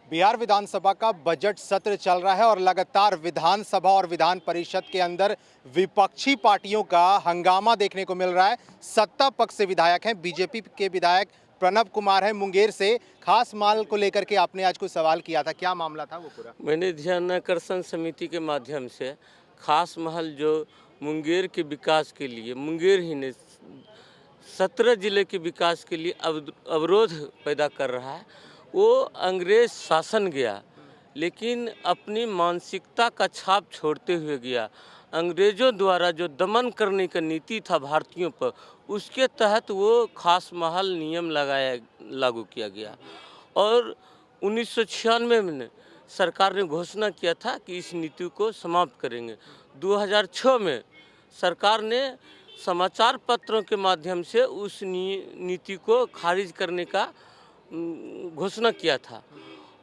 बिहार विधानसभा का बजट सत्र चल रहा है और लगातार विधानसभा और विधान परिषद के अंदर विपक्षी पार्टियों का हंगामा देखने को मिल रहा है। सत्ता पक्ष से विधायक हैं, बीजेपी के विधायक प्रणव कुमार हैं मुंगेर से। खास माल को लेकर के आपने आज कुछ सवाल किया था, क्या मामला था वो पूरा? मैंने ध्यानाकर्षण समिति के माध्यम से खास महल जो मुंगेर के विकास के लिए, मुंगेर ही ने 17 जिले के विकास के लिए अवरोध पैदा कर रहा है। वो अंग्रेज शासन गया, लेकिन अपनी मानसिकता का छाप छोड़ते हुए गया। अंग्रेज़ों द्वारा जो दमन करने का नीति था भारतीयों पर, उसके तहत वो खास महल नियम लागू किया गया। और 1996 में सरकार ने घोषणा किया था कि इस नीति को समाप्त करेंगे। 2006 में सरकार ने समाचार पत्रों के माध्यम से उस नीति को खारिज करने का घोषणा किया था।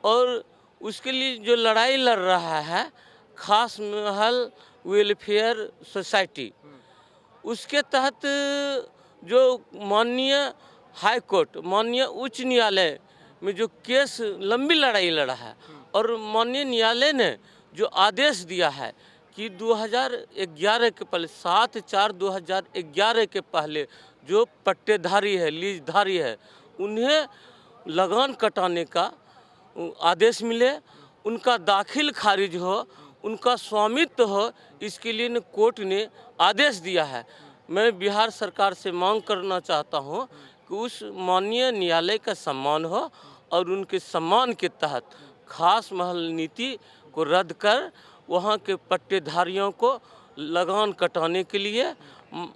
और उसके लिए जो लड़ाई लड़ रहा है खास महल वेलफेयर सोसाइटी, उसके तहत जो माननीय हाई कोर्ट, माननीय उच्च न्यायालय में जो केस लंबी लड़ाई लड़ा है और माननीय न्यायालय ने जो आदेश दिया है कि 2011 के पहले 7/4/2011 के पहले जो पट्टेधारी है, लीजधारी है, उन्हें लगान कटाने का आदेश मिले, उनका दाखिल खारिज हो, उनका स्वामित्व हो, इसके लिए कोर्ट ने आदेश दिया है। मैं बिहार सरकार से मांग करना चाहता हूं कि उस माननीय न्यायालय का सम्मान हो और उनके सम्मान के तहत खास महल नीति को रद्द कर वहां के पट्टेधारियों को लगान कटाने के लिए,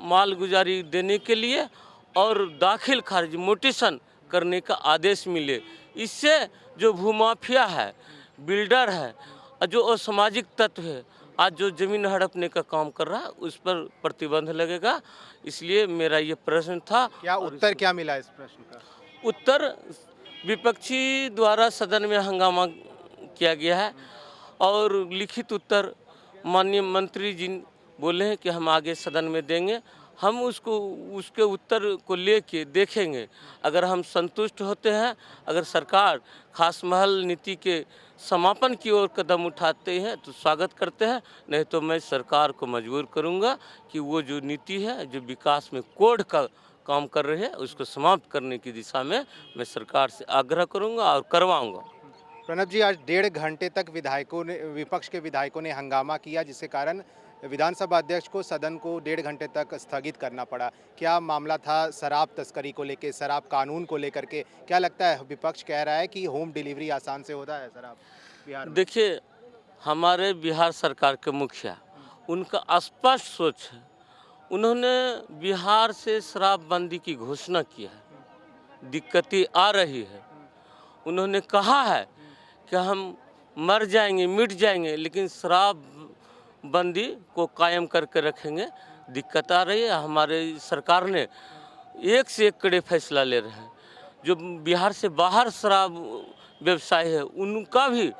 मालगुजारी देने के लिए और दाखिल खारिज मोटिशन करने का आदेश मिले। इससे जो भूमाफिया है, बिल्डर है, जो असामाजिक तत्व है, आज जो ज़मीन हड़पने का काम कर रहा है, उस पर प्रतिबंध लगेगा। इसलिए मेरा ये प्रश्न था। क्या उत्तर क्या मिला इस प्रश्न का? उत्तर विपक्षी द्वारा सदन में हंगामा किया गया है और लिखित उत्तर माननीय मंत्री जी बोले हैं कि हम आगे सदन में देंगे। हम उसके उत्तर को लेके देखेंगे। अगर हम संतुष्ट होते हैं, अगर सरकार खास महल नीति के समापन की ओर कदम उठाते हैं तो स्वागत करते हैं, नहीं तो मैं सरकार को मजबूर करूंगा कि वो जो नीति है जो विकास में कोड का काम कर रही है उसको समाप्त करने की दिशा में मैं सरकार से आग्रह करूंगा और करवाऊंगा। प्रणव जी, आज 1.5 घंटे तक विपक्ष के विधायकों ने हंगामा किया, जिसके कारण विधानसभा अध्यक्ष को सदन को 1.5 घंटे तक स्थगित करना पड़ा। क्या मामला था? शराब तस्करी को लेकर, शराब कानून को लेकर के क्या लगता है? विपक्ष कह रहा है कि होम डिलीवरी आसान से होता है शराब बिहार में। देखिए, हमारे बिहार सरकार के मुखिया, उनका स्पष्ट सोच है। उन्होंने बिहार से शराबबंदी की घोषणा की है, दिक्कतें आ रही है। उन्होंने कहा है कि हम मर जाएंगे, मिट जाएंगे, लेकिन शराब बंदी को कायम करके रखेंगे। दिक्कत आ रही है। हमारे सरकार ने एक से एक कड़े फैसला ले रहे हैं। जो बिहार से बाहर शराब व्यवसाय है, उनका भी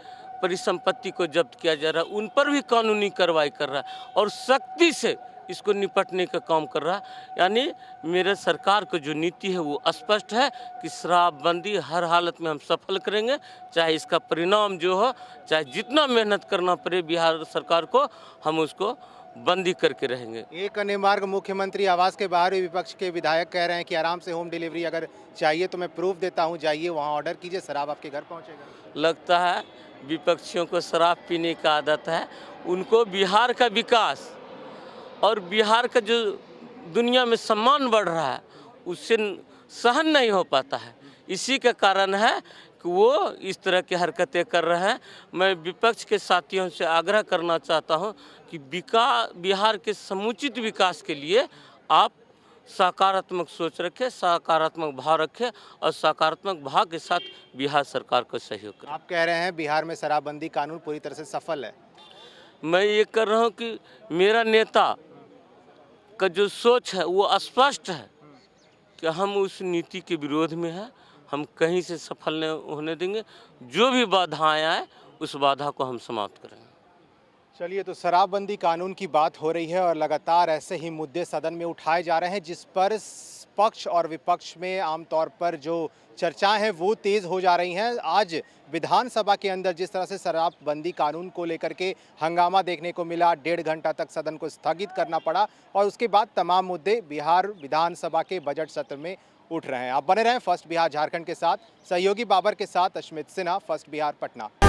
परिसंपत्ति को जब्त किया जा रहा है, उन पर भी कानूनी कार्रवाई कर रहा है और सख्ती से इसको निपटने का काम कर रहा है। यानी मेरे सरकार की जो नीति है वो स्पष्ट है कि शराबबंदी हर हालत में हम सफल करेंगे, चाहे इसका परिणाम जो हो, चाहे जितना मेहनत करना पड़े बिहार सरकार को, हम उसको बंदी करके रहेंगे। एक अन्य मार्ग, मुख्यमंत्री आवास के बाहर भी विपक्ष के विधायक कह रहे हैं कि आराम से होम डिलीवरी अगर चाहिए तो मैं प्रूफ देता हूं, जाइए वहां ऑर्डर कीजिए, शराब आपके घर पहुंचेगा। लगता है विपक्षियों को शराब पीने का आदत है। उनको बिहार का विकास और बिहार का जो दुनिया में सम्मान बढ़ रहा है उससे सहन नहीं हो पाता है। इसी का कारण है कि वो इस तरह की हरकतें कर रहे हैं। मैं विपक्ष के साथियों से आग्रह करना चाहता हूं कि बिहार के समुचित विकास के लिए आप सकारात्मक सोच रखें, सकारात्मक भाव रखें और सकारात्मक भाव के साथ बिहार सरकार को सहयोग करें। आप कह रहे हैं बिहार में शराबबंदी कानून पूरी तरह से सफल है। मैं ये कर रहा हूँ कि मेरा नेता का जो सोच है वो स्पष्ट है कि हम उस नीति के विरोध में हैं। हम कहीं से सफल नहीं होने देंगे। जो भी बाधाएं आए उस बाधा को हम समाप्त करेंगे। चलिए, तो शराबबंदी कानून की बात हो रही है और लगातार ऐसे ही मुद्दे सदन में उठाए जा रहे हैं, जिस पर पक्ष और विपक्ष में आमतौर पर जो चर्चाएं हैं वो तेज हो जा रही हैं। आज विधानसभा के अंदर जिस तरह से शराबबंदी कानून को लेकर के हंगामा देखने को मिला, 1.5 घंटा तक सदन को स्थगित करना पड़ा और उसके बाद तमाम मुद्दे बिहार विधानसभा के बजट सत्र में उठ रहे हैं। आप बने रहें फर्स्ट बिहार झारखंड के साथ। सहयोगी बाबर के साथ अश्मित सिन्हा, फर्स्ट बिहार पटना।